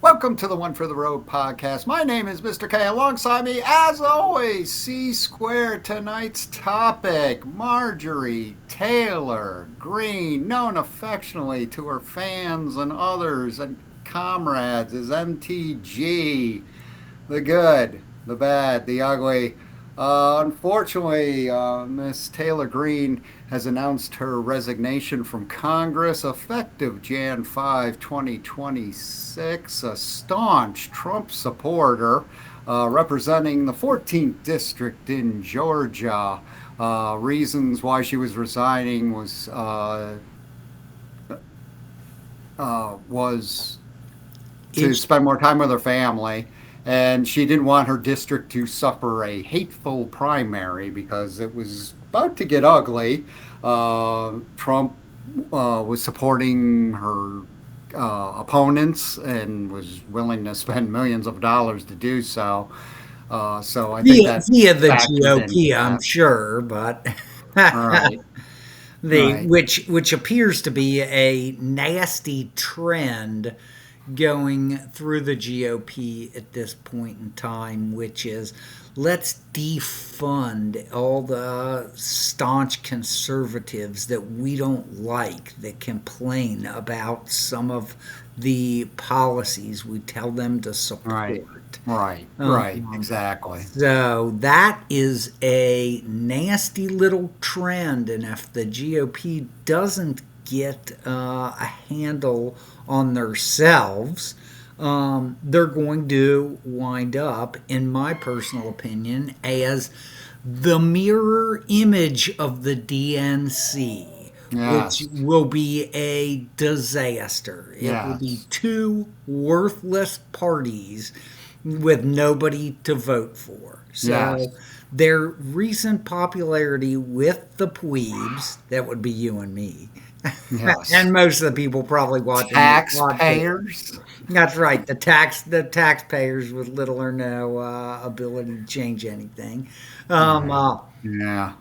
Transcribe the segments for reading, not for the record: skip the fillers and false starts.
Welcome to the One for the Road podcast. My name is Mr. K. Alongside me, as always, C Square. Tonight's topic, Marjorie Taylor Greene, known affectionately to her fans and others and comrades as MTG. The good, the bad, the ugly. Unfortunately, Miss Taylor Greene has announced her resignation from Congress effective Jan 5, 2026. A staunch Trump supporter representing the 14th District in Georgia. Reasons why she was resigning was to Is spend more time with her family. And she didn't want her district to suffer a hateful primary because it was about to get ugly. Trump was supporting her opponents and was willing to spend millions of dollars to do so. So I think that via the factored into GOP, I'm that. sure, but Right, the right. which appears to be a nasty trend going through the GOP at this point in time, which is let's defund all the staunch conservatives that we don't like that complain about some of the policies we tell them to Right, support. right, exactly. So that is a nasty little trend, and if the GOP doesn't get a handle on themselves, they're going to wind up, in my personal opinion, as the mirror image of the DNC, which Yes, will be a disaster. It will be yes, two worthless parties with nobody to vote for. So yes, their recent popularity with the plebes, that would be you and me, yes. and most of the people probably watching this podcast. Taxpayers. That's right. The taxpayers with little or no ability to change anything. Um, Right. uh, Yeah.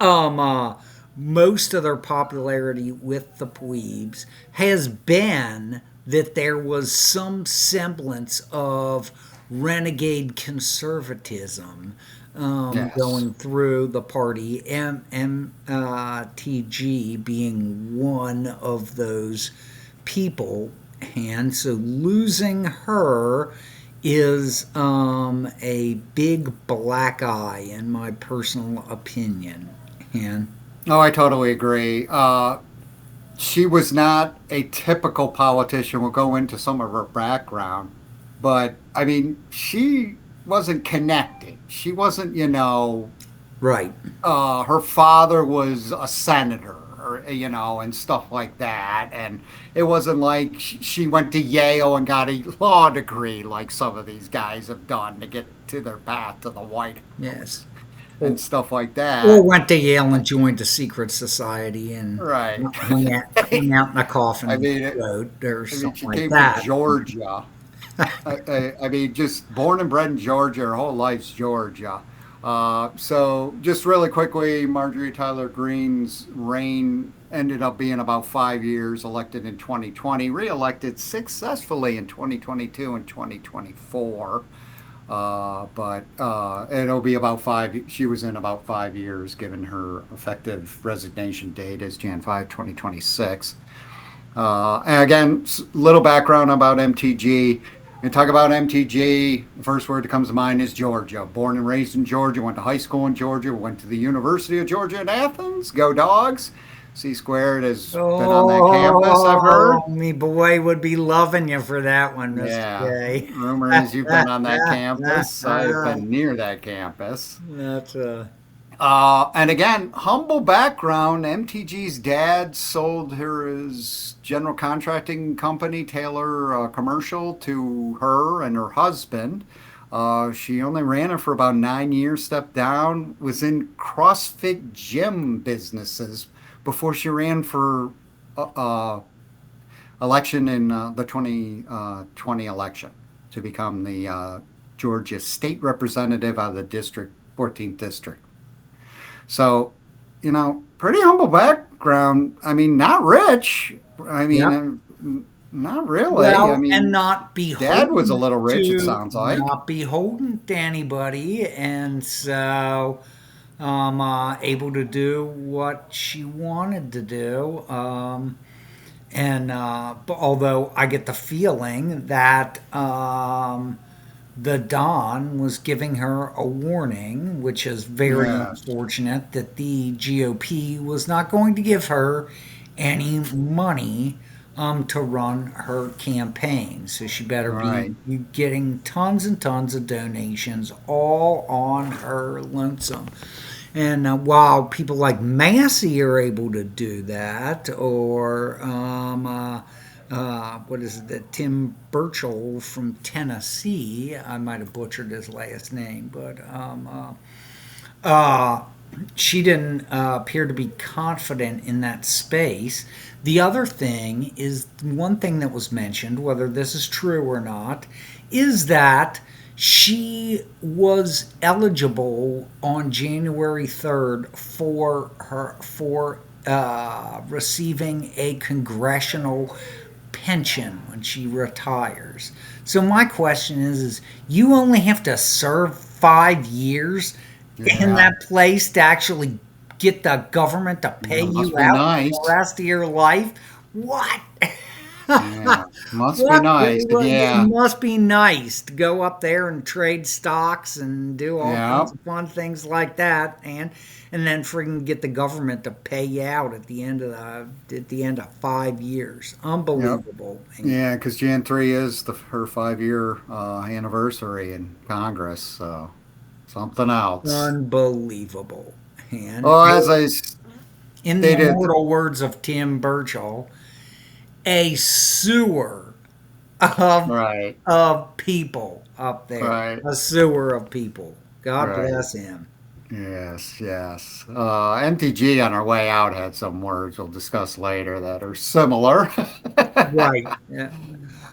um, uh, Most of their popularity with the plebes has been that there was some semblance of renegade conservatism Yes. going through the party, MTG being one of those people. And so losing her is a big black eye, in my personal opinion. And Oh, I totally agree. She was not a typical politician. We'll go into some of her background, but I mean, she wasn't connected. She wasn't, right, her father was a senator, or, and stuff like that. And it wasn't like she went to Yale and got a law degree like some of these guys have done to get to their path to the White yes. House and stuff like Or that. went to Yale and joined a secret society and Right. hung out in a I coffin and mean, float or I mean, something she like came from that. Georgia. I mean, just born and bred in Georgia. Her whole life's Georgia. So, just really quickly, Marjorie Taylor Greene's reign ended up being about 5 years, elected in 2020, reelected successfully in 2022 and 2024. But it'll be about five. She was in about 5 years, given her effective resignation date is Jan 5, 2026. And again, little background about MTG. When you talk about MTG, the first word that comes to mind is Georgia. Born and raised in Georgia, went to high school in Georgia, went to the University of Georgia in Athens. Go Dogs. C Squared has been on that campus, I've Oh, heard. me boy would be loving you for that one, Mr. Yeah. K. Rumor is you've been on that campus. I've been near that campus. That's And again, humble background. MTG's dad sold her his general contracting company, Taylor Commercial, to her and her husband. She only ran it for about 9 years, stepped down, was in CrossFit gym businesses before she ran for election in the 2020 election to become the Georgia state representative out of the district, 14th district. So, pretty humble background. I mean, not rich. I Yep. mean, Not really. I Well, and mean, not Dad was a beholden little rich, it to sounds like. not beholden to anybody, and so able to do what she wanted to do. And but although I get the feeling that the Don was giving her a warning, which is very Yes. unfortunate that the GOP was not going to give her any money to run her campaign. So she better be Right. getting tons and tons of donations all on her lonesome. And while people like Massey are able to do that, or what is it, that Tim Burchell from Tennessee, I might have butchered his last name, but she didn't appear to be confident in that space. The other thing is one thing that was mentioned, whether this is true or not, is that she was eligible on January 3rd for receiving a congressional pension when she retires. So my question is you only have to serve 5 years in Yeah. that place to actually get the government to pay Yeah, must you be out for the nice. rest of your life? What? Yeah, must be What? nice. It Yeah. must be nice to go up there and trade stocks and do all Yeah. kinds of fun things like that, and then freaking get the government to pay you out at the end of 5 years. Yep. Unbelievable. Yeah, because Jan 3 is her 5 year anniversary in Congress. So something else. Unbelievable. And Oh, as I in the stated, immortal words of Tim Burchell, a sewer of right, people up there. right, A sewer of people. God right. bless him. Yes, yes. MTG on our way out had some words we'll discuss later that are similar. Right. Yeah.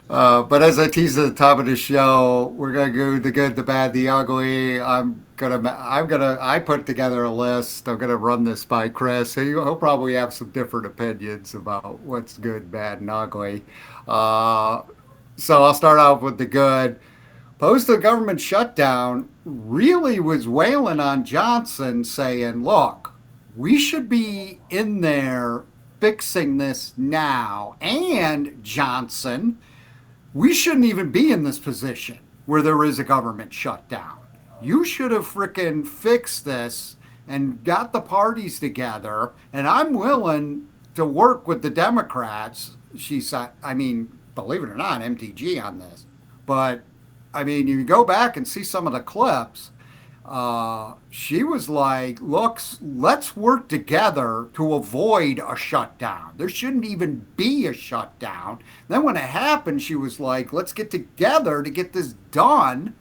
But as I teased at the top of the show, we're gonna go the good, the bad, the ugly. I put together a list. I'm gonna run this by Chris. He'll probably have some different opinions about what's good, bad, and ugly. Uh, so I'll start off with the good. Post the government shutdown really was wailing on Johnson, saying, look, we should be in there fixing this now. And Johnson, we shouldn't even be in this position where there is a government shutdown. You should have frickin' fixed this and got the parties together. And I'm willing to work with the Democrats. She said, I mean, believe it or not, MTG on this. But I mean, you go back and see some of the clips. She was like, look, let's work together to avoid a shutdown. There shouldn't even be a shutdown. Then when it happened, she was like, let's get together to get this done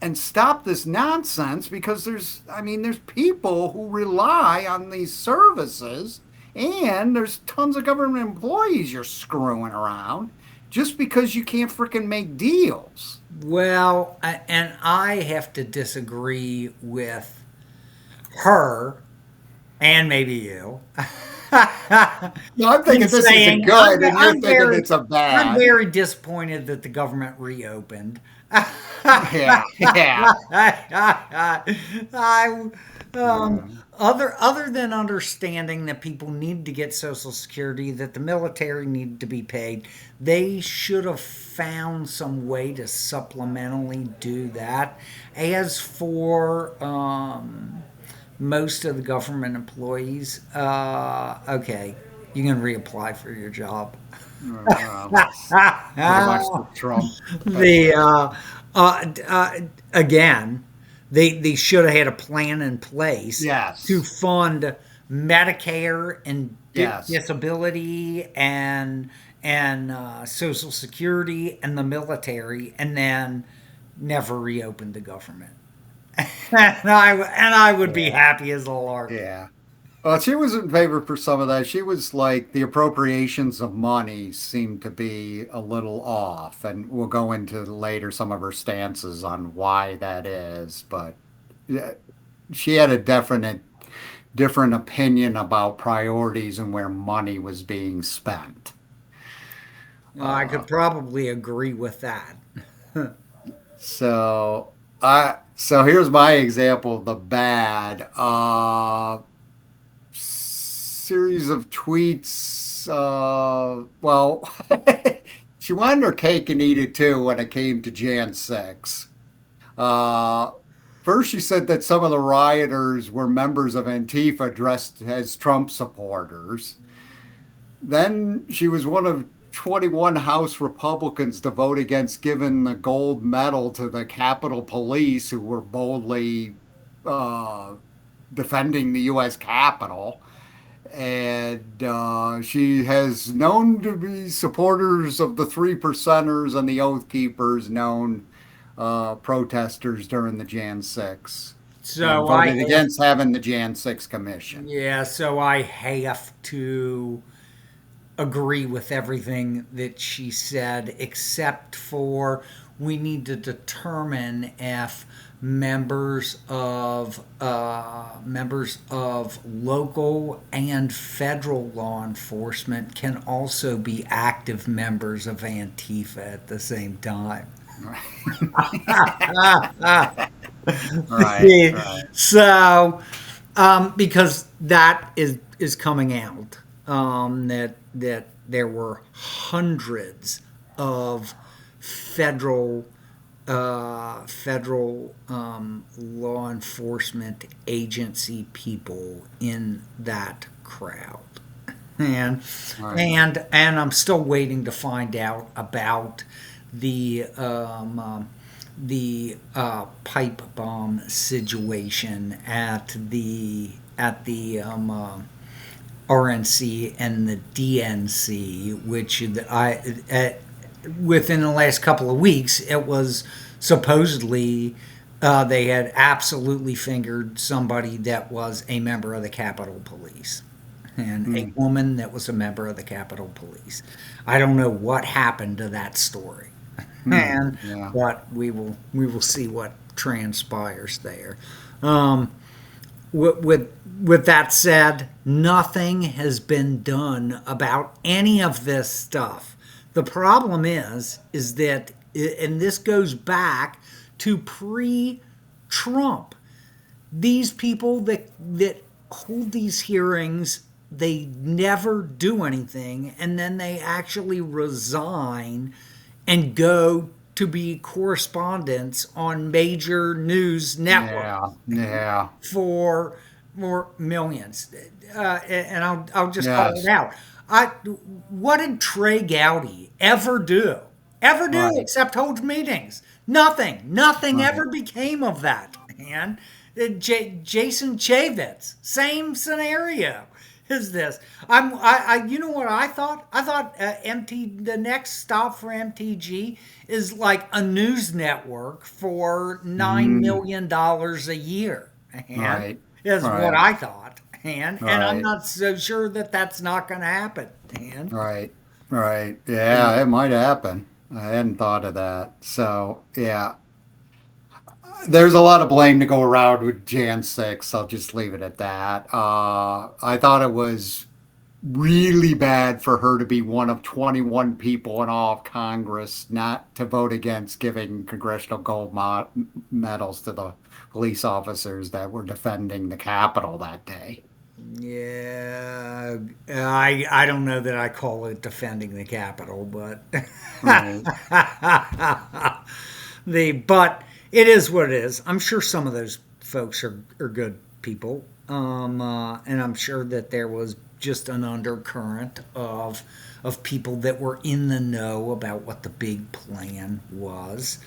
and stop this nonsense because there's people who rely on these services and there's tons of government employees you're screwing around just because you can't freaking make deals. Well, and I have to disagree with her and maybe you No, I'm in thinking this is a saying good and you're thinking it's a I'm bad. very disappointed that the government reopened. Yeah, yeah, I, yeah. other than understanding that people need to get Social Security, that the military need to be paid, they should have found some way to supplementally do that. As for most of the government employees, okay, you can reapply for your job. That's pretty much the Trump. the again, they should have had a plan in place to Yes, fund Medicare and yes. disability and Social Security and the military, and then never reopened the government. And I would be Yeah, happy as a lark. yeah. Well, she was in favor for some of that. She was like the appropriations of money seemed to be a little off, and we'll go into later some of her stances on why that is. But yeah, she had a definite different opinion about priorities and where money was being spent. I could probably agree with that. So so here's my example of the bad. Series of tweets. Well, she wanted her cake and eat it too when it came to Jan 6. Uh, First, she said that some of the rioters were members of Antifa dressed as Trump supporters. Then she was one of 21 House Republicans to vote against giving the gold medal to the Capitol Police who were boldly uh, defending the U.S. Capitol. And she has known to be supporters of the Three Percenters and the Oath Keepers, known protesters during the Jan 6, and So I voted against having the Jan 6 commission. Yeah, so I have to agree with everything that she said, except for we need to determine if members of local and federal law enforcement can also be active members of Antifa at the same time. Right, right. So, because that is coming out, that there were hundreds of federal law enforcement agency people in that crowd, and Right. and I'm still waiting to find out about the pipe bomb situation at the RNC and the DNC, which within the last couple of weeks, it was supposedly they had absolutely fingered somebody that was a member of the Capitol Police and a Mm, woman that was a member of the Capitol Police. I don't know what happened to that story, and yeah. but we will see what transpires there. Um, with that said, nothing has been done about any of this stuff. The problem is that, and this goes back to pre-Trump. These people that hold these hearings, they never do anything, and then they actually resign and go to be correspondents on major news networks Yeah. Yeah. for millions. And I'll just call it Yes. out. What did Trey Gowdy ever do? Ever do Right. except hold meetings? Nothing. Nothing Right. ever became of that, man. Jason Chaffetz, same scenario. Is this? You know what I thought? I thought the next stop for MTG is like a news network for $9 million a year, and Right. is what Right. I thought, and I'm Right. not so sure that that's not going to happen, and Right. Right. Yeah, it might happen. I hadn't thought of that. So, yeah, there's a lot of blame to go around with Jan 6. I'll just leave it at that. I thought it was really bad for her to be one of 21 people in all of Congress not to vote against giving congressional medals to the police officers that were defending the Capitol that day. yeah, I don't know that I call it defending the Capitol, but Right. but it is what it is. I'm sure some of those folks are good people, and I'm sure that there was just an undercurrent of people that were in the know about what the big plan was.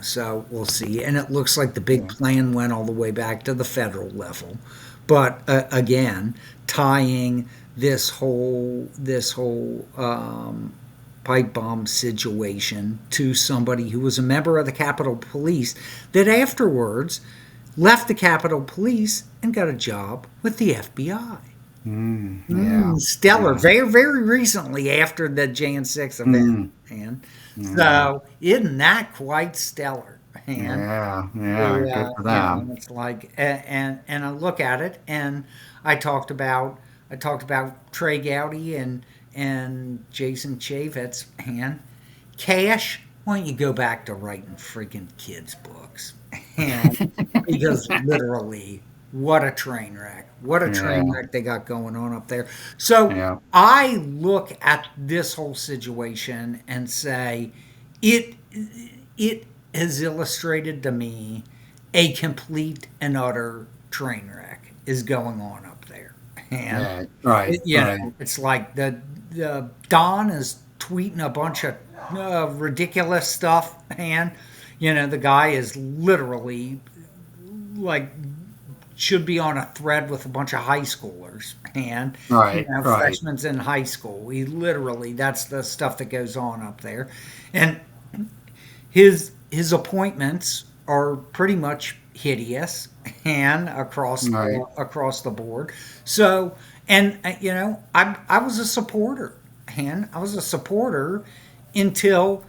So we'll see, and it looks like the big Yeah. plan went all the way back to the federal level. But again, tying this whole pipe bomb situation to somebody who was a member of the Capitol Police that afterwards left the Capitol Police and got a job with the FBI. Yeah. Stellar. Yeah. Very, very recently after the Jan 6 event. Mm, And yeah. so, isn't that quite stellar? And Yeah. Yeah. Good for them. it's like, and I look at it, and I talked about Trey Gowdy and and Jason Chaffetz, man, Cash, why don't you go back to writing freaking kids' books? And because literally, what a train wreck. What a train Yeah, wreck they got going on up there. So yeah, I look at this whole situation and say, it it has illustrated to me a complete and utter train wreck is going on up there. And yeah, right, right, it's like the Don is tweeting a bunch of ridiculous stuff, and the guy is literally like should be on a thread with a bunch of high schoolers, and right, right, freshmen in high school. He literally, that's the stuff that goes on up there, and his appointments are pretty much hideous and right. across the board. So, and I was a supporter, and I was a supporter until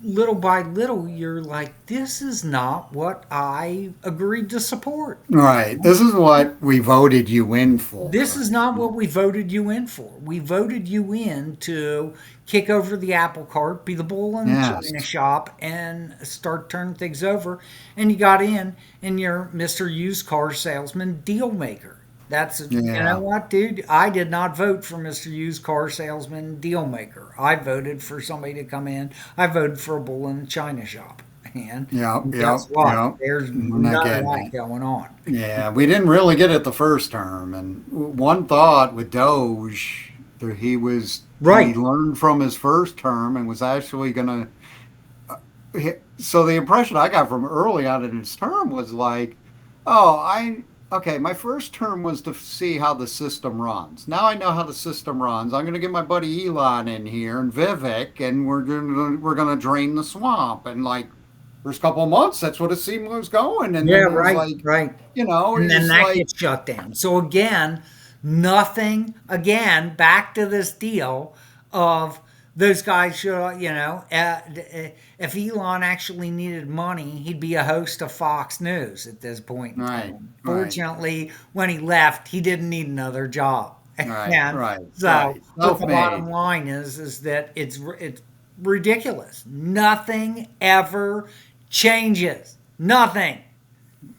little by little you're like, this is not what I agreed to support. Right. This is what we voted you in This for. is not what we voted you in for. We voted you in to kick over the apple cart, be the bull in the china Yes. shop, and start turning things over. And you got in, and you're Mr. Used Car Salesman Deal Maker. That's, you know Yeah. what, dude? I did not vote for Mr. Used Car Salesman Deal Maker. I voted for somebody to come in. I voted for a bull in the china shop. And Yep. guess Yep. what? Yep. There's We're not none of getting that it. going on. Yeah, we didn't really get it the first term, and one thought with Doge, that he Right. learned from his first term and was actually gonna. So the impression I got from early on in his term was like, oh, okay, my first term was to see how the system runs. Now I know how the system runs. I'm gonna get my buddy Elon in here and Vivek, and we're gonna drain the swamp. And like first couple of months, that's what it seemed was going, and Yeah, then it was right, like, right. it And then was that like, gets shut down. So again, nothing, again, back to this deal of those guys should, if Elon actually needed money, he'd be a host of Fox News at this point in right, time. right, Fortunately, when he left, he didn't need another job. right, And right, so, right. but the bottom Self-made. line is that it's ridiculous. Nothing ever changes. Nothing.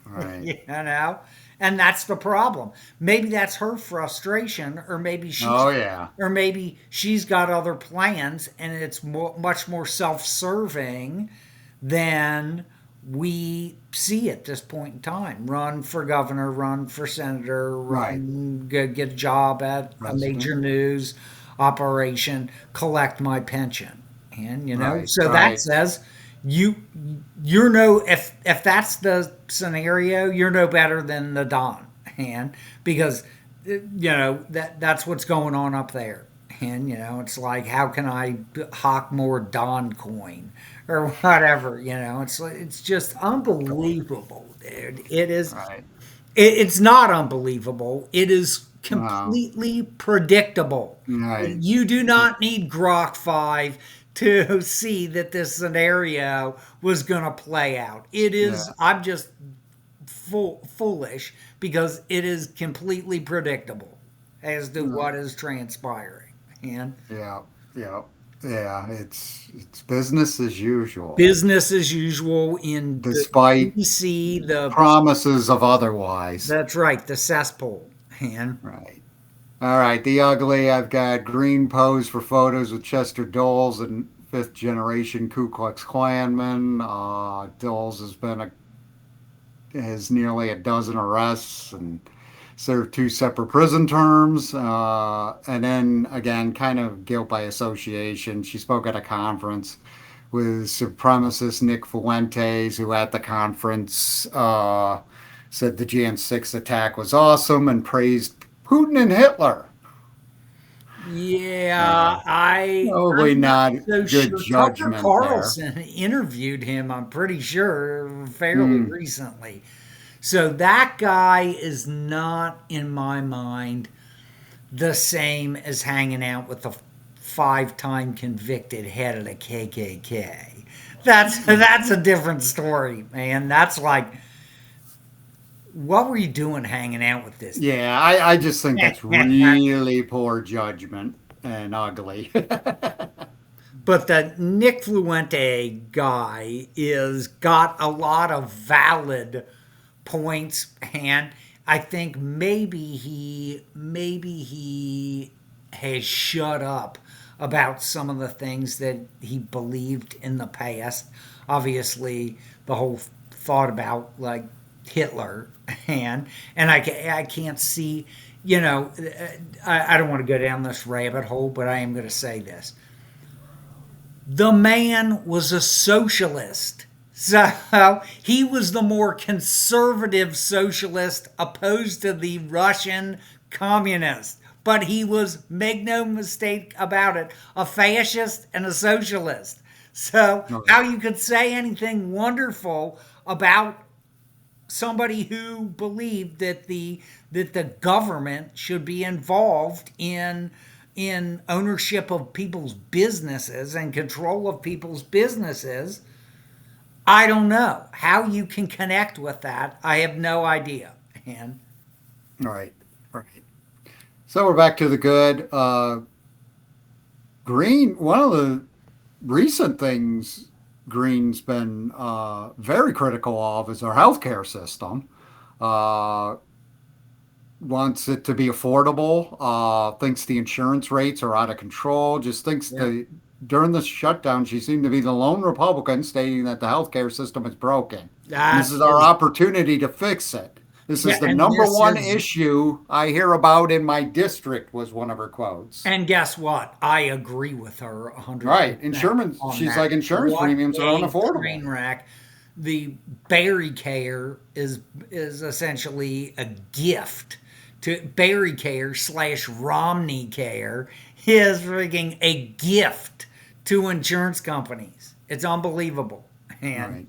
Right. You know, and that's the problem. Maybe that's her frustration, Oh yeah. or maybe she's got other plans, and it's much more self-serving than we see at this point in time. Run for governor, run for senator, Right. run, get a job at a major President. news operation, collect my pension. And Right. so that Right. says you you're no, if that's the scenario, you're no better than the Don, and because that's what's going on up there. And it's like, how can I hawk more Don coin or whatever? It's just unbelievable, dude. Right. It's not unbelievable. It is Wow. completely predictable. Right. You do not need Grok 5 to see that this scenario was going to play out. Yeah. I'm just foolish because it is completely predictable as to Right. what is transpiring. And Yeah. Yeah. Yeah. It's business as usual, business as usual in the despite DC, promises of otherwise. that's right, the cesspool. And Right. All right. The ugly. I've got green pose for photos with Chester Doles and fifth generation Ku Klux Klanman. Doles has nearly a dozen arrests and served two separate prison terms. And then again, kind of guilt by association. She spoke at a conference with supremacist Nick Fuentes, who at the conference said the Jan 6 attack was awesome and praised Putin and Hitler. yeah, Uh, Probably I'm not not so good sure. Tucker judgment there. Carlson interviewed him, I'm pretty sure, fairly Hmm. recently. So that guy is not, in my mind, the same as hanging out with the five-time convicted head of the KKK. That's a different story, man. That's like, what were you doing hanging out with this? Yeah, I just think that's really poor judgment. and ugly. But the Nick Fluente guy is got a lot of valid points, and I think maybe he has shut up about some of the things that he believed in the past. Obviously, the whole thought about like Hitler, and I can't see, you know, I don't want to go down this rabbit hole, but I am going to say this: the man was a socialist. So he was the more conservative socialist opposed to the Russian communist. But he was, make no mistake about it, a fascist and a socialist. So how you could say anything wonderful about somebody who believed that the government should be involved in ownership of people's businesses and control of people's businesses, I don't know how you can connect with that. I have no idea. And Right, right. So we're back to the good. Green, one of the recent things Green's been very critical of is our healthcare system. Uh, Wants it to be affordable, thinks the insurance rates are out of control, just thinks yeah, during the shutdown, she seemed to be the lone Republican stating that the healthcare system is broken. And this that is our is opportunity to fix it. This is yeah, the and number this one is issue I hear about in my district, was one of her quotes. and guess what? I agree with her 100% Right. Insurance, on she's that. like, insurance What premiums are a unaffordable. train wreck. The Berry Care is essentially a gift to Berry Care slash Romney Care is freaking a gift to insurance companies. It's unbelievable. And Right.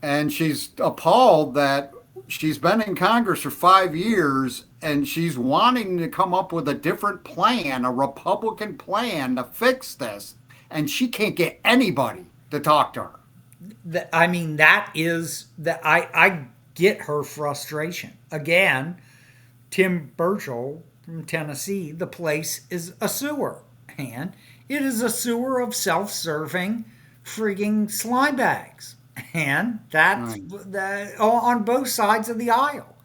And she's appalled that she's been in Congress for 5 years and she's wanting to come up with a different plan, a Republican plan to fix this. And she can't get anybody to talk to her. I mean, that is that I get her frustration. Again, Tim Burchell from Tennessee, the place is a sewer. And it is a sewer of self serving frigging slime bags. And that's Right. on both sides of the aisle.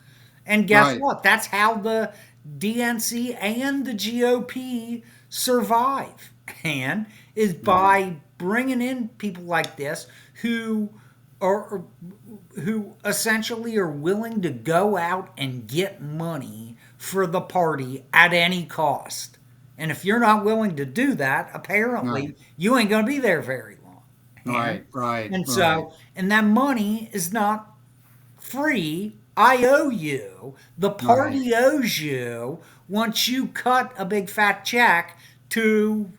And guess Right. what? That's how the DNC and the GOP survive. And is Right. by bringing in people like this who are who essentially are willing to go out and get money for the party at any cost. And if you're not willing to do that, apparently Right. you ain't going to be there very long. And Right. Right. and Right. so and that money is not free. I owe you. The Right. party owes you once you cut a big fat check to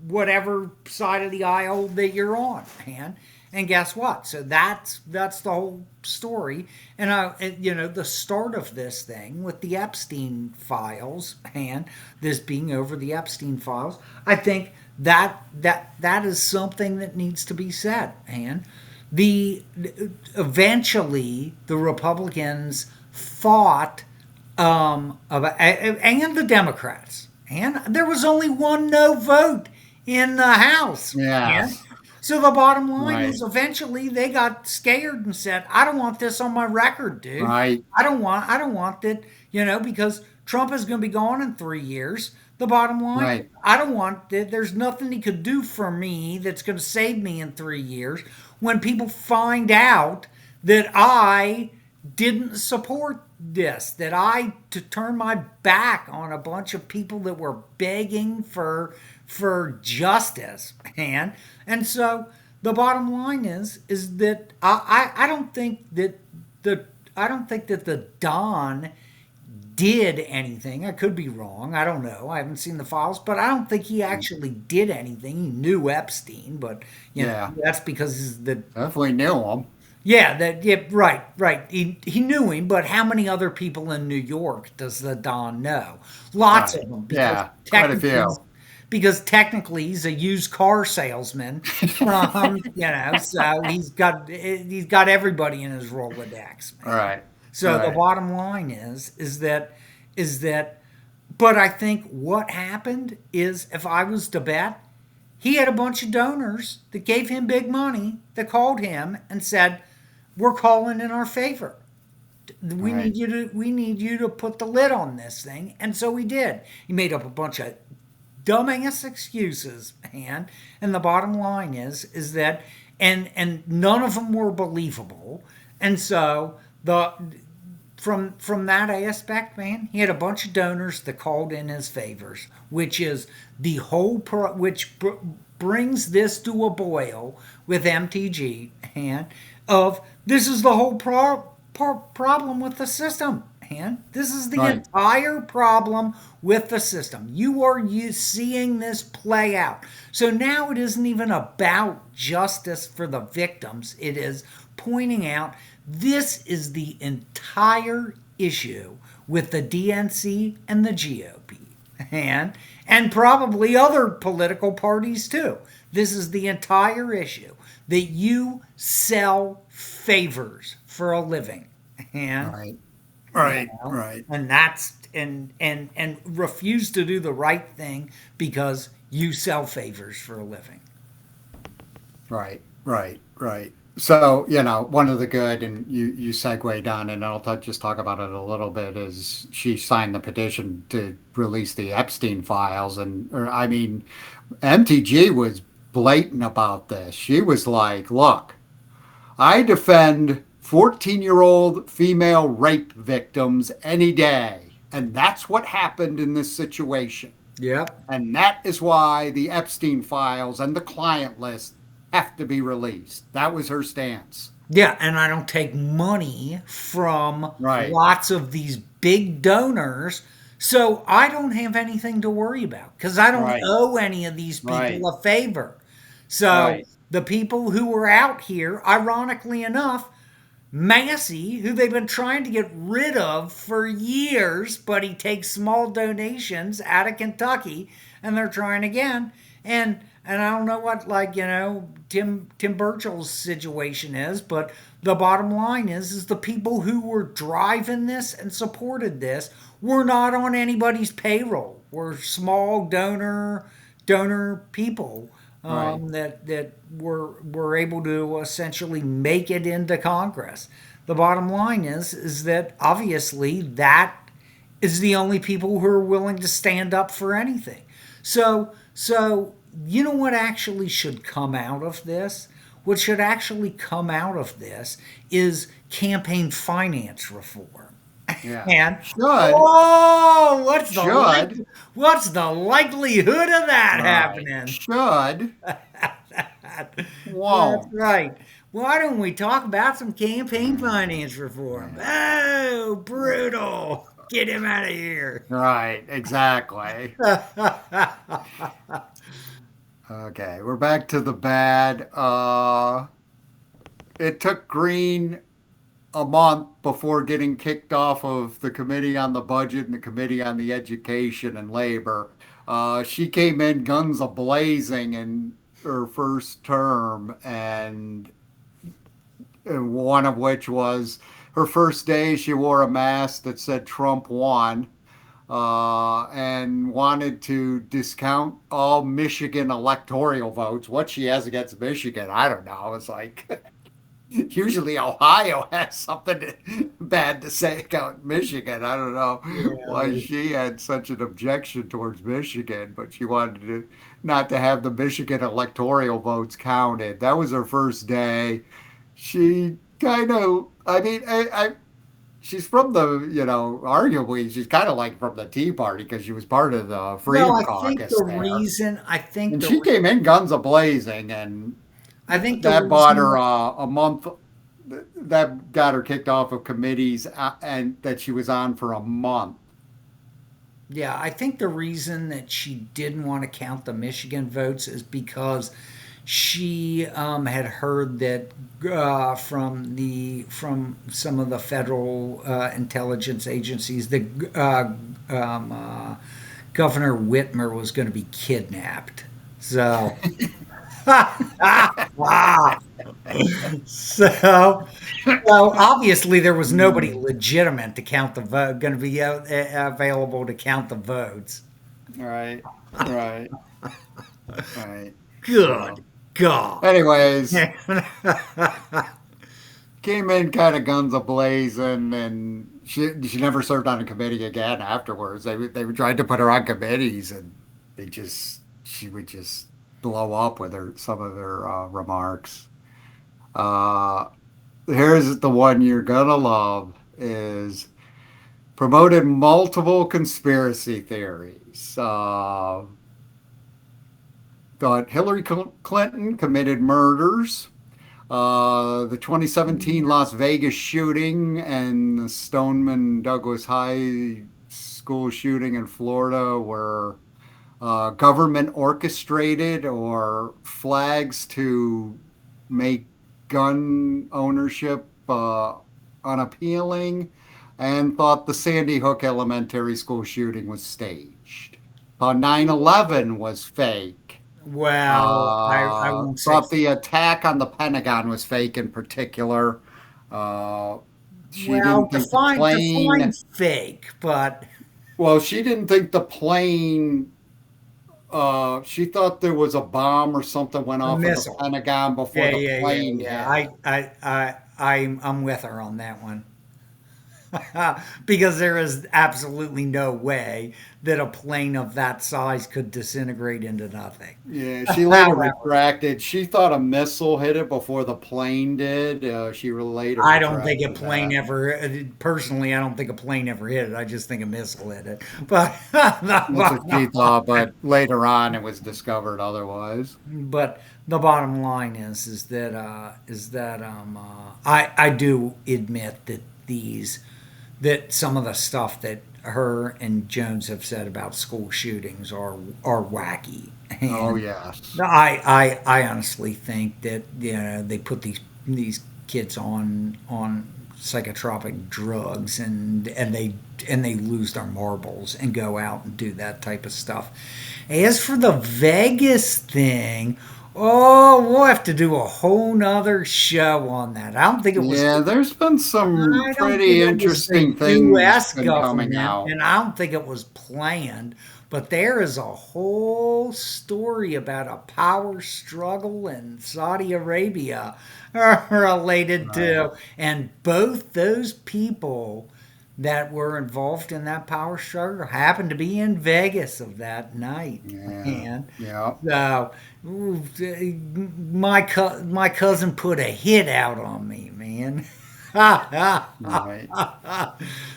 whatever side of the aisle that you're on, man. And guess what? So that's the whole story. And the start of this thing with the Epstein files and this being over the Epstein files, I think that is something that needs to be said. And the eventually the Republicans fought and the Democrats, and there was only one no vote in the House. Yeah. And so the bottom line Right. is, eventually they got scared and said, "I don't want this on my record, dude. Right. I don't want that, because Trump is going to be gone in 3 years." The bottom line, Right. I don't want that. There's nothing he could do for me that's going to save me in 3 years when people find out that I didn't support this, that I to turn my back on a bunch of people that were begging for justice, and so the bottom line is that I don't think that the Don did anything. I could be wrong. I don't know. I haven't seen the files, but I don't think he actually did anything. He knew Epstein, but Yeah. that's because the Definitely knew him. yeah, right. He knew him, but how many other people in New York does the Don know? Lots Right. of them, Yeah. Quite a few. because technically he's a used car salesman. So he's got everybody in his Rolodex, man. Right. So the Right. bottom line is that But I think what happened is, if I was to bet, he had a bunch of donors that gave him big money that called him and said, "We're calling in our favor. Right. We need you to put the lid on this thing." And so he did. He made up a bunch of dumbass excuses, and the bottom line is that, and none of them were believable. And so the from that aspect, man, he had a bunch of donors that called in his favors, which is the whole brings this to a boil with MTG, and of this is the whole problem with the system. And this is the Right. entire problem with the system. You are seeing this play out. So now it isn't even about justice for the victims. It is pointing out this is the entire issue with the DNC and the GOP, and probably other political parties too. This is the entire issue that you sell favors for a living, and Right. you Right. know, Right. and that's and refuse to do the right thing because you sell favors for a living. Right. Right. Right. So, one of the good, and you segued on, and just talk about it a little bit, is she signed the petition to release the Epstein files. And, or, I mean, MTG was blatant about this. She was like, look, I defend 14-year-old female rape victims any day. And that's what happened in this situation. Yep. And that is why the Epstein files and the client list have to be released. That was her stance. Yeah, and I don't take money from Right. lots of these big donors, so I don't have anything to worry about because I don't Right. owe any of these Right. people a favor. So Right. the people who were out here, ironically enough, Massey, who they've been trying to get rid of for years, but he takes small donations out of Kentucky, and they're trying again. And I don't know what, like, Tim Burchell's situation is, but the bottom line is the people who were driving this and supported this were not on anybody's payroll. Were small donor people, Right. that were able to essentially make it into Congress. The bottom line is that obviously that is the only people who are willing to stand up for anything. So you know what actually should come out of this? What should actually come out of this is campaign finance reform. Yeah. And Should. oh, Should. what's the likelihood of that Right. happening? Should. That's Won't. right. Why don't we talk about some campaign finance reform? Yeah. Oh, brutal. Get him out of here. Right. Exactly. Okay. We're back to the bad. It took Green a month before getting kicked off of the Committee on the Budget and the Committee on the Education and Labor. She came in guns a blazing in her first term, and one of which was her first day. She wore a mask that said Trump won, and wanted to discount all Michigan electoral votes. What she has against Michigan, I don't know. It's like usually Ohio has something bad to say about Michigan. I don't know why Yeah. she had such an objection towards Michigan, but she wanted to, not to have the Michigan electoral votes counted. That was her first day. She kind of, I mean, she's from the, arguably she's kind of like from the Tea Party because she was part of the Well, Freedom Caucus there. And she came in guns a blazing, and I think the that bought her reason a month. That got her kicked off of committees, and that she was on for a month. Yeah, I think the reason that she didn't want to count the Michigan votes is because she had heard that from some of the federal intelligence agencies that Governor Whitmer was going to be kidnapped. So, wow, So, well, obviously there was nobody Hmm. legitimate to count the vote, going to be available to count the votes. Right, right, right. So, Good God. anyways, came in kind of guns a blazing, and she never served on a committee again afterwards. They tried to put her on committees, and she would just blow up with her some of her remarks. Uh, Here's the one you're gonna love is promoted multiple conspiracy theories. Thought Hillary Clinton committed murders. The 2017 Las Vegas shooting and the Stoneman Douglas High school shooting in Florida were government orchestrated or flags to make gun ownership unappealing, and thought the Sandy Hook Elementary School shooting was staged. 9/11 was fake. Well, I won't say. Thought the attack on the Pentagon was fake in particular. Uh, she Well, didn't think the define plane, fake, but well, she didn't think the plane, she thought there was a bomb or something went a off of the missile. Pentagon before Yeah, the yeah, yeah, plane yeah. hit. I'm with her on that one. Because there is absolutely no way that a plane of that size could disintegrate into nothing. Yeah, she later However, retracted. She thought a missile hit it before the plane did. She later I don't think a retracted plane that. ever, personally, I don't think a plane ever hit it. I just think a missile hit it. That's what she thought, but later on it was discovered otherwise. But the bottom line is that I do admit that that some of the stuff that her and Jones have said about school shootings are wacky, Oh, and yes. I honestly think that they put these kids on psychotropic drugs, and they lose their marbles and go out and do that type of stuff. As for the Vegas thing, oh, we'll have to do a whole nother show on that. Yeah, there's been some I don't think pretty it was the interesting things U.S. been coming government, out. and I don't think it was planned, but there is a whole story about a power struggle in Saudi Arabia related Right. to, and both those people that were involved in that power struggle happened to be in Vegas of that night. Yeah. And Yeah. so ooh, my cousin put a hit out on me, man. Right.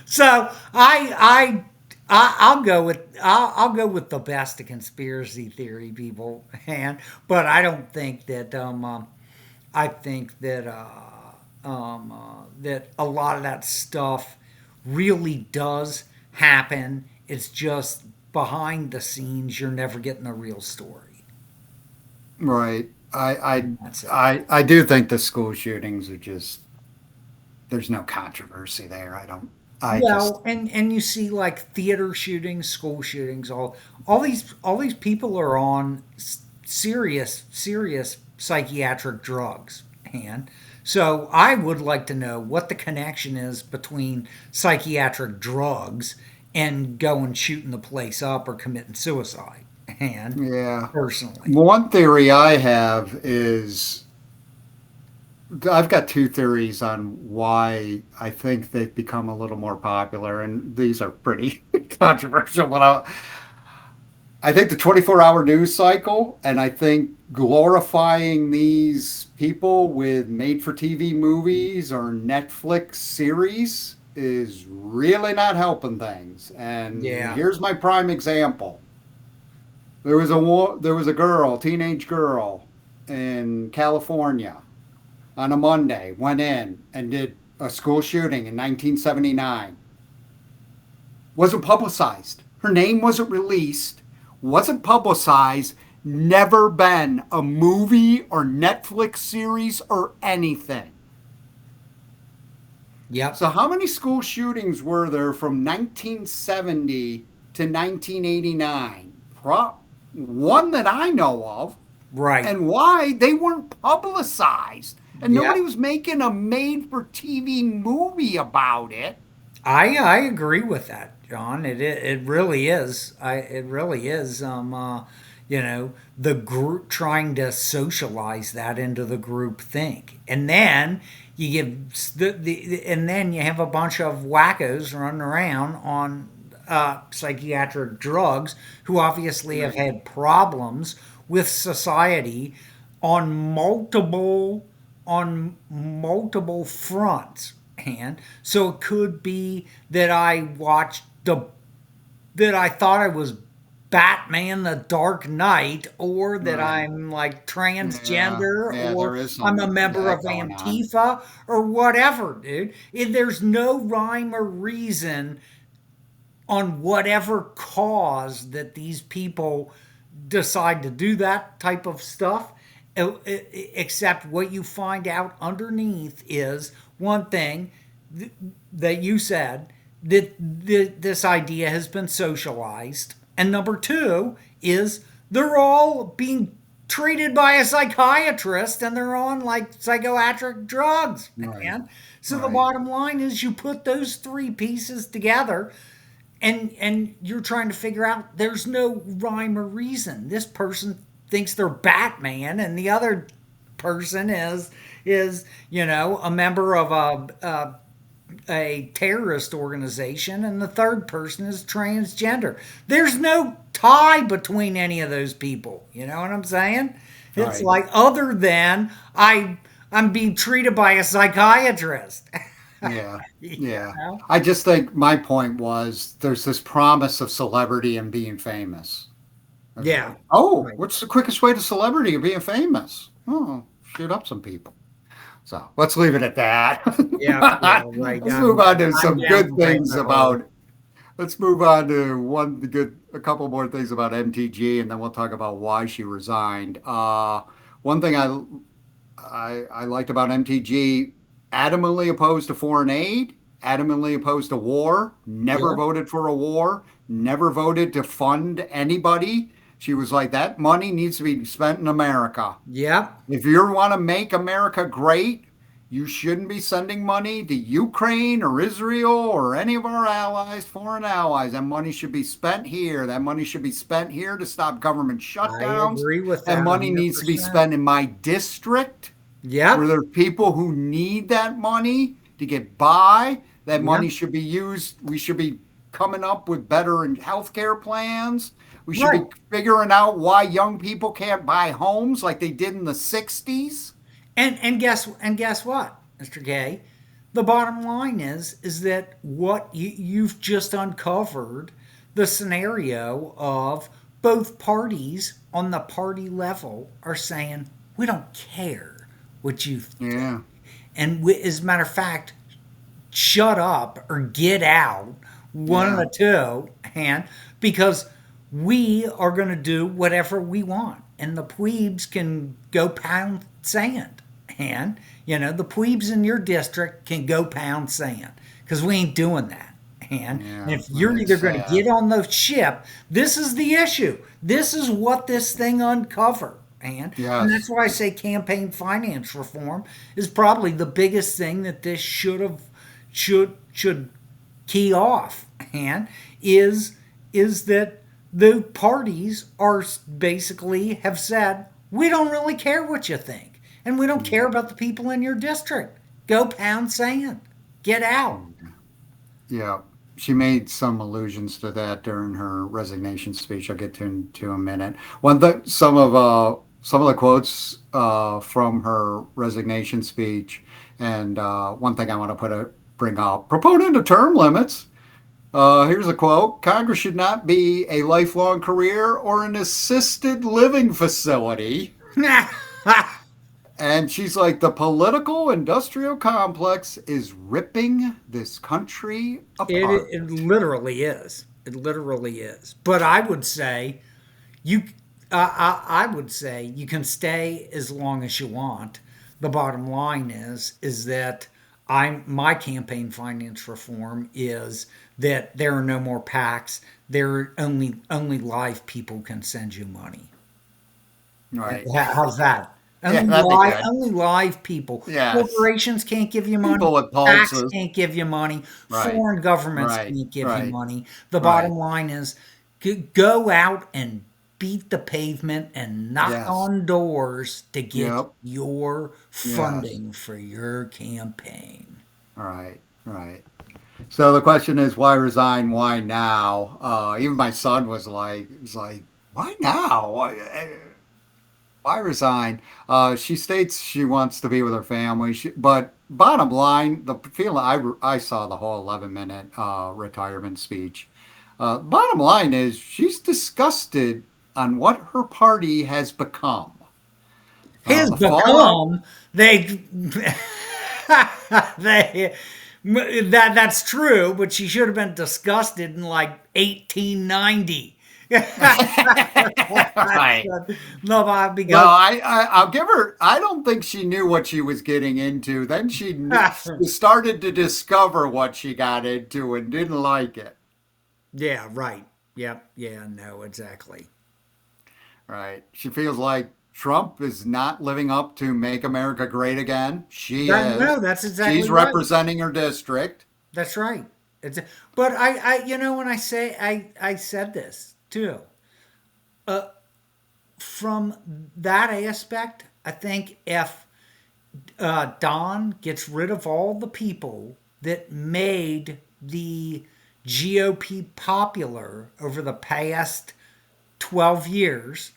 So I'll go with I'll go with the best of conspiracy theory people, and but I don't think that I think that that a lot of that stuff really does happen. It's just behind the scenes. You're never getting the real story. Right. And that's it. I do think the school shootings are just, there's no controversy there. I just, Well, and you see like theater shootings, school shootings, all these people are on serious psychiatric drugs, and so I would like to know what the connection is between psychiatric drugs and going shooting the place up or committing suicide. And yeah. personally, One theory I have is, I've got two theories on why I think they've become a little more popular, and these are pretty controversial. But I think the 24-hour news cycle, and I think glorifying these people with made for TV movies or Netflix series is really not helping things. And yeah, here's my prime example. There was a girl, teenage girl in California on a Monday, went in and did a school shooting in 1979. Wasn't publicized. Her name wasn't released, wasn't publicized, never been a movie or Netflix series or anything. yep, So, how many school shootings were there from 1970 to 1989? One that I know of, right. and why they weren't publicized. and Yeah, nobody was making a made-for-TV movie about it. I agree with that, John. It really is. It really is. The group trying to socialize that into the group think, and then you give and then you have a bunch of wackos running around on psychiatric drugs who obviously have Right. had problems with society on multiple fronts. And so it could be that I thought I was Batman the Dark Knight, or that Right. I'm like Yeah. transgender, Yeah. or There is I'm a some of member of that going on. Antifa, or whatever, dude. There's no rhyme or reason on whatever cause that these people decide to do that type of stuff, except what you find out underneath is one thing that you said, that this idea has been socialized, and number two is they're all being treated by a psychiatrist and they're on like psychiatric drugs, Right. man. So the Right. bottom line is you put those three pieces together, and you're trying to figure out there's no rhyme or reason. This person thinks they're Batman, and the other person is a member of a terrorist organization, and the third person is transgender. There's no tie between any of those people. You know what I'm saying? It's Right. like, other than I'm being treated by a psychiatrist. Yeah. you Yeah. know? I just think my point was there's this promise of celebrity and being famous. Yeah. Okay. Oh, Right. what's the quickest way to celebrity or being famous? Oh, shoot up some people. So let's leave it at that. Yeah, yeah, right. Let's move on to I'm some down good the things rabbit hole. about. Let's move on to a couple more things about MTG, and then we'll talk about why she resigned. One thing I liked about MTG, adamantly opposed to foreign aid, adamantly opposed to war, never Sure. voted for a war, never voted to fund anybody. She was like, that money needs to be spent in America. Yep. If you want to make America great, you shouldn't be sending money to Ukraine or Israel or any of our allies, foreign allies. That money should be spent here. That money should be spent here to stop government I shutdowns. agree with That that money needs to be 100%. spent in my district where Yep. there are people who need that money to get by. That Yep. money should be used. We should be coming up with better healthcare plans. We should Right. be figuring out why young people can't buy homes like they did in the 60s. And guess what, Mr. Gay? The bottom line is that what you've just uncovered the scenario of both parties on the party level are saying we don't care what you think, Yeah. and as a matter of fact, shut up or get out, one of Yeah. the two, and because we are going to do whatever we want, and the plebes can go pound sand, and the plebes in your district can go pound sand because we ain't doing that. And Yeah. if Well, you're it's either going to get sad. on the ship, this is the issue. This is what this thing uncovered. And that's Yes. why I say campaign finance reform is probably the biggest thing that this should key off. And is that the parties are basically have said we don't really care what you think, and we don't care about the people in your district. Go pound sand, get out. Yeah. She made some allusions to that during her resignation speech. I'll get to in a minute. One thing, some of the quotes from her resignation speech, and one thing I want to bring up: proponent of term limits. Here's a quote: Congress should not be a lifelong career or an assisted living facility. And she's like, the political industrial complex is ripping this country apart. It literally is. It literally is. But I would say you, I would say you can stay as long as you want. The bottom line is that my campaign finance reform is that there are no more PACs. There are only live people can send you money. Right. How's that? Yeah, that'd be good. Only live people. Yes. Corporations can't give you money. People with Tax pulses. can't give you money. Right. Foreign governments Right. can't give you Right. money. The bottom Right. line is go out and beat the pavement and knock Yes. on doors to get Yep. your Yes. funding for your campaign. Right. Right. So the question is, why resign? Why now? Even my son was like, why now? Why resign? She states she wants to be with her family. But bottom line, the feeling I saw the whole 11-minute retirement speech. Bottom line is she's disgusted on what her party has become. Has The fallout. become they they that's true, but she should have been disgusted in like 1890. Right. No, Well, because I'll give her. I don't think she knew what she was getting into. Then started to discover what she got into and didn't like it. yeah, right. Yep. Yeah, no, exactly. Right. She feels like Trump is not living up to make America great again. She That, is. no, that's She's exactly right. representing her district. That's right. It's but when I say I said this too. From that aspect, I think if Don gets rid of all the people that made the GOP popular over the past 12 years,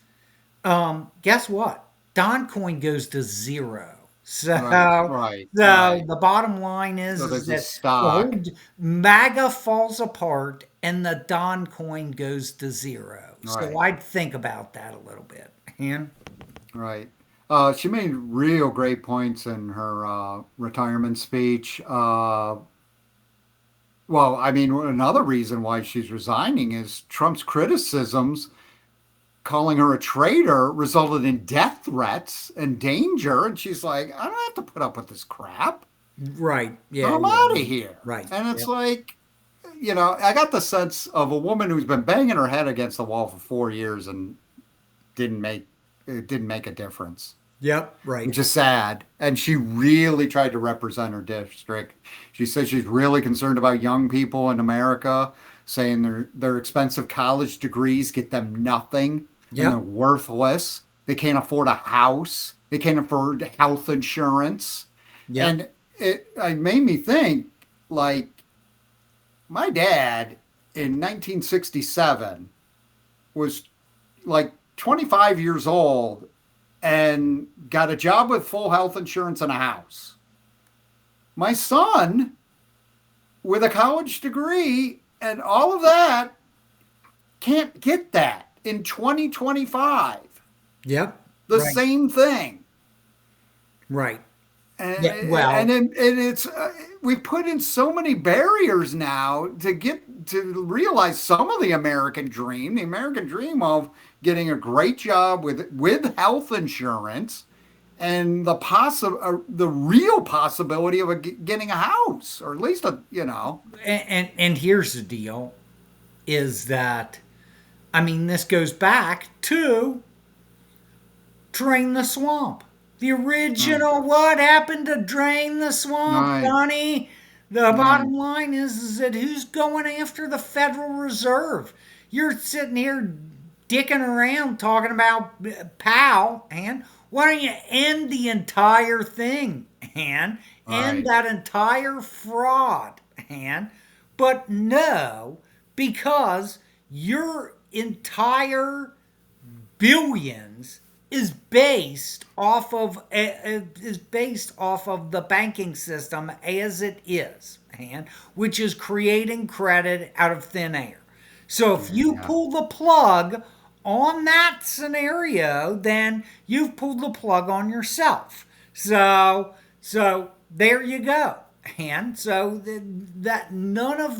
guess what? Don coin goes to zero. Right. So, Right. so Right. the bottom line So is there's a that the whole stock. MAGA falls apart and the Don coin goes to zero. So Right. I'd think about that a little bit. And Right. She made real great points in her retirement speech. Well, I mean, another reason why she's resigning is Trump's criticisms, calling her a traitor, resulted in death threats and danger. And she's like, I don't have to put up with this crap. right, So yeah, I'm yeah, out of no, here. right, And it's yep, like, I got the sense of a woman who's been banging her head against the wall for 4 years and didn't make it didn't make a difference, yep, right, which is sad. And she really tried to represent her district. She said she's really concerned about young people in America, saying their expensive college degrees get them nothing and they're yep, worthless. They can't afford a house. They can't afford health insurance. yep, And it made me think, like, my dad in 1967 was like 25 years old and got a job with full health insurance and a house. My son, with a college degree and all of that, can't get that in 2025. yep, The right, same thing. right. And, Yeah, well, and it's we put in so many barriers now to get to realize some of the American dream of getting a great job with health insurance and the real possibility of getting a house or at least and here's the deal: is that I mean this goes back to Drain the Swamp. The right, original what happened to Drain the Swamp, right, Donnie? The right, bottom line is that who's going after the Federal Reserve? You're sitting here dicking around talking about Powell, and why don't you end the entire thing, and end right, that entire fraud, and but no, because your entire billions is based off of the banking system as it is, and which is creating credit out of thin air. So if you yeah, pull the plug on that scenario, then you've pulled the plug on yourself. So there you go. And so that none of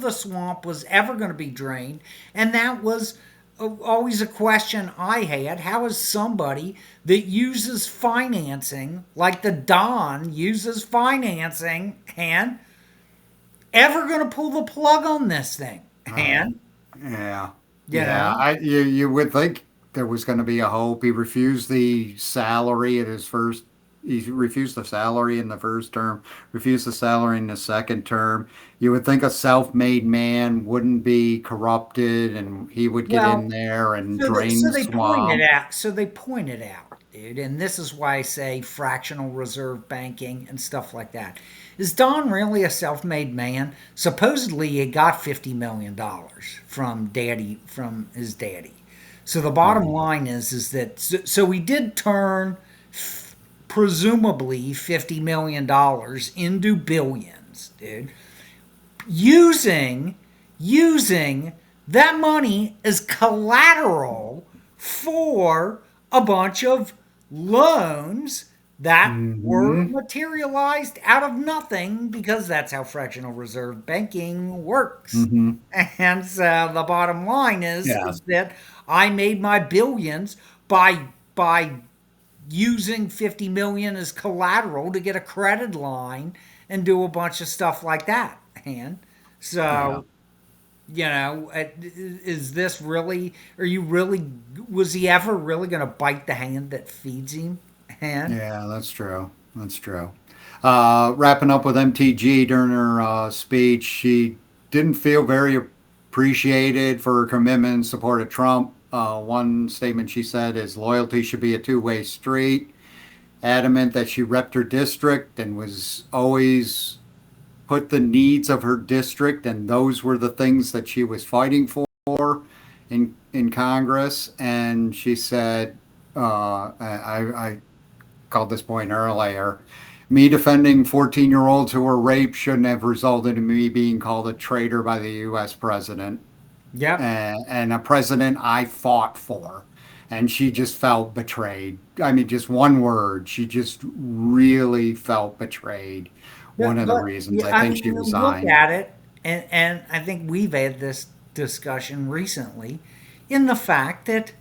the swamp was ever going to be drained, and that was always a question I had. How is somebody that uses financing, like the Don uses financing, and ever going to pull the plug on this thing? right. And Yeah. you Yeah, know, you would think there was going to be a hope. He refused the salary at his first. He refused the salary in the first term, refused the salary in the second term. You would think a self-made man wouldn't be corrupted, and he would get in Well, there and so they, drain so the they pointed swamp. out. So they pointed out, dude, and this is why I say fractional reserve banking and stuff like that. Is Don really a self-made man? Supposedly, he got $50 million from his daddy. So the bottom Right. line is that so we did turn presumably $50 million into billions, dude, using using that money as collateral for a bunch of loans that were Hmm. materialized out of nothing because that's how fractional reserve banking works. Hmm. And so the bottom line is Yes. that I made my billions by using 50 million as collateral to get a credit line and do a bunch of stuff like that. And Yeah. so, is this really, are you really, was he ever really going to bite the hand that feeds him? And Yeah, that's true. That's true. Wrapping up with MTG during her speech, she didn't feel very appreciated for her commitment and support of Trump. One statement she said is loyalty should be a two-way street. Adamant that she repped her district and was always put the needs of her district, and those were the things that she was fighting for in Congress. And she said, I called this point earlier. Me defending 14-year-olds who were raped shouldn't have resulted in me being called a traitor by the U.S. president yep. and a president I fought for. And she just felt betrayed. I mean, just one word. She just really felt betrayed. Yeah, One of the but reasons yeah, I I think mean, she you look resigned. at it, and I think we've had this discussion recently in the fact that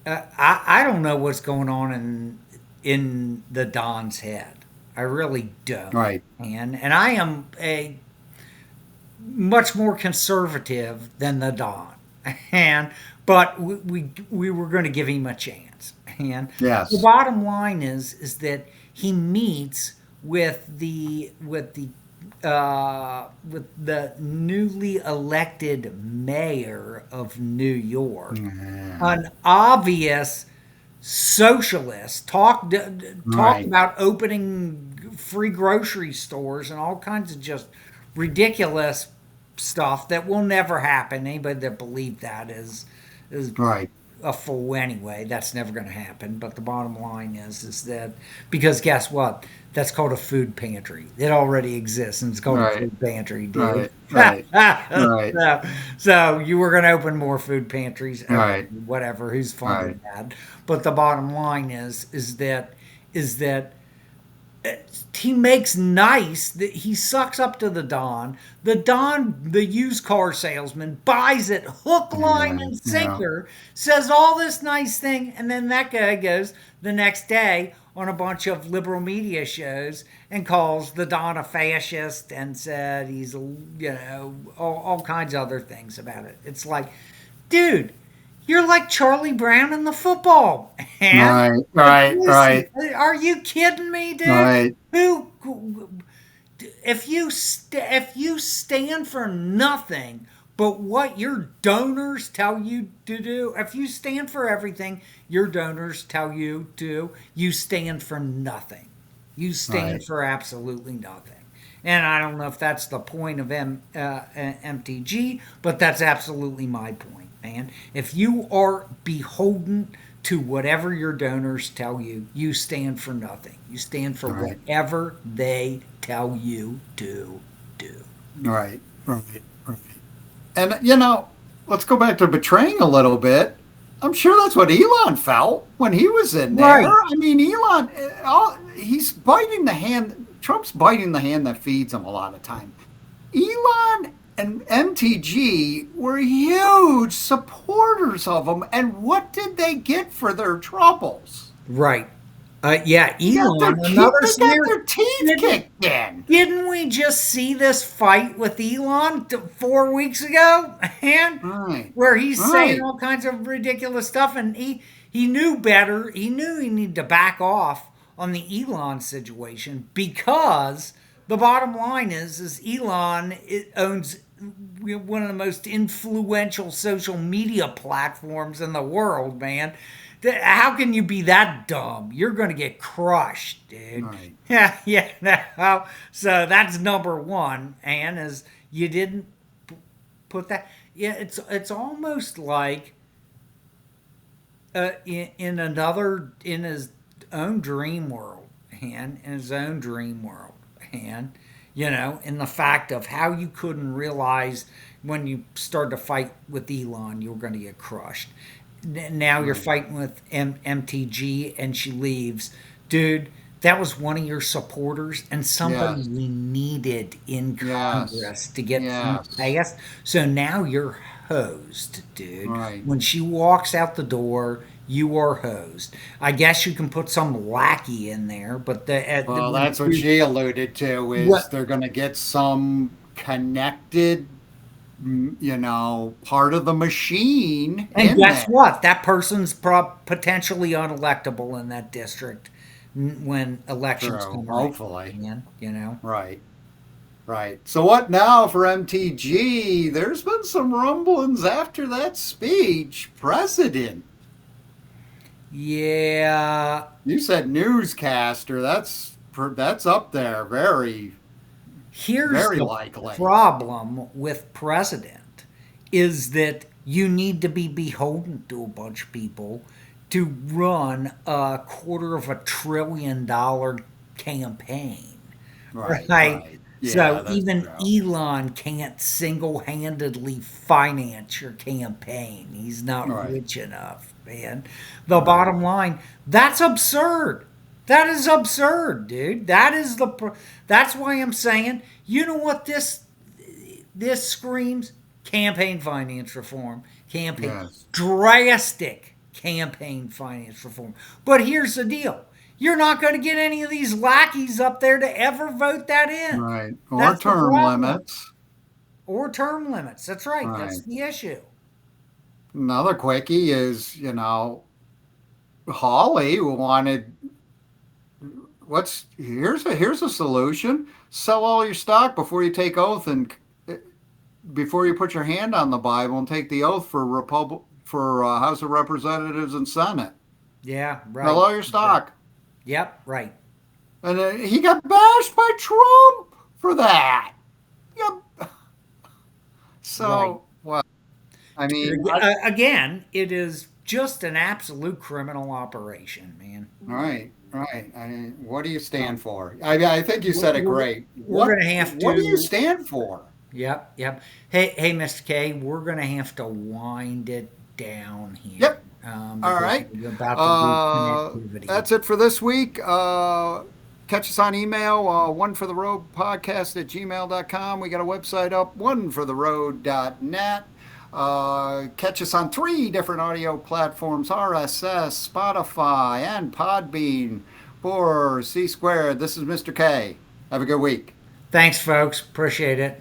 I don't know what's going on in the Don's head. I really don't. Right, And I am a much more conservative than the Don. And but we were going to give him a chance. And the yes, bottom line is that he meets with the newly elected mayor of New York, yeah, an obvious socialist, talked right, about opening free grocery stores and all kinds of just ridiculous stuff that will never happen. Anybody that believed that is right, a fool anyway. That's never going to happen. But the bottom line is that because guess what? That's called a food pantry. It already exists, and it's called a right, food pantry, dude. right, right, right, So you were going to open more food pantries. Okay, right, whatever. Who's right, funding that? But the bottom line is that he makes nice that he sucks up to the Don. The Don, the used car salesman, buys it hook, line, yeah, and yeah, sinker, says all this nice thing, and then that guy goes the next day on a bunch of liberal media shows and calls the Don a fascist and said he's, all kinds of other things about it. It's like, dude, you're like Charlie Brown in the football. And right, right, listen, right, are you kidding me, dude? right, Who, if you stand for nothing but what your donors tell you to do, if you stand for everything your donors tell you to, you stand for nothing. You stand right, for absolutely nothing. And I don't know if that's the point of MTG, but that's absolutely my point, man. If you are beholden to whatever your donors tell you, you stand for nothing. You stand for right, whatever they tell you to do. right, right, right. And let's go back to betraying a little bit. I'm sure that's what Elon felt when he was in there. Right. I mean, Elon, he's biting the hand. Trump's biting the hand that feeds him a lot of time. Elon and MTG were huge supporters of him, and what did they get for their troubles? Right. Yeah, Elon, another They got scenario. their teeth Didn't, kicked in. didn't we just see this fight with Elon 4 weeks ago? And Right. where he's saying Right. all kinds of ridiculous stuff, and he knew better. He knew he needed to back off on the Elon situation because the bottom line is Elon owns one of the most influential social media platforms in the world, man. How can you be that dumb? You're going to get crushed, dude. Right. Yeah, yeah. No. So that's number one, and is you didn't put that. Yeah, it's almost like in his own dream world, and in his own dream world, and in the fact of how you couldn't realize when you started to fight with Elon, you were going to get crushed. Now you're Right. fighting with MTG, and she leaves, dude. That was one of your supporters and somebody Yes. we needed in Yes. Congress to get things Yes. passed. So now you're hosed, dude. Right. When she walks out the door, you are hosed. I guess you can put some lackey in there, but Well, that's what she alluded to is what? they're going to get some connected, part of the machine And in guess there. what? That person's potentially unelectable in that district when elections True. come around. Hopefully. Man. Right. Right. So what now for MTG? There's been some rumblings after that speech. President. Yeah. You said newscaster. That's up there. Very, Here's very the likely. problem with president is that you need to be beholden to a bunch of people to run $250 billion campaign, Right. right? Right. Yeah, So that's even true. Elon can't single-handedly finance your campaign. He's not Right. rich enough, man. The Right. bottom line, that's absurd. That is absurd, dude. That's why I'm saying, you know what this screams? Campaign finance reform. Campaign Yes. drastic campaign finance reform. But here's the deal. You're not going to get any of these lackeys up there to ever vote that in. Right. Or That's the term problem. limits. Or term limits. That's right. That's Right. the issue. Another quickie is, Hawley wanted here's a solution. Sell all your stock before you take oath and before you put your hand on the Bible and take the oath for House of Representatives and Senate. Yeah, Sell right. all your stock. Yep, right. And he got bashed by Trump for that. Yep. Right. So, well, I mean, Dude, again, it is just an absolute criminal operation, man. right, right. I mean, what do you stand Um, for? I think you we're, said it we're, great. we're What going to have what do you to. stand for? Yep, yep. Hey, Mr. K, we're going to have to wind it down here Yep. All because right. we're about to lose connectivity. That's it for this week. Catch us on email, one for the road podcast at gmail.com. We got a website up, onefortheroad.net. Catch us on 3 different audio platforms, RSS, Spotify, and Podbean. For C Squared, this is Mr. K. Have a good week. Thanks, folks. Appreciate it.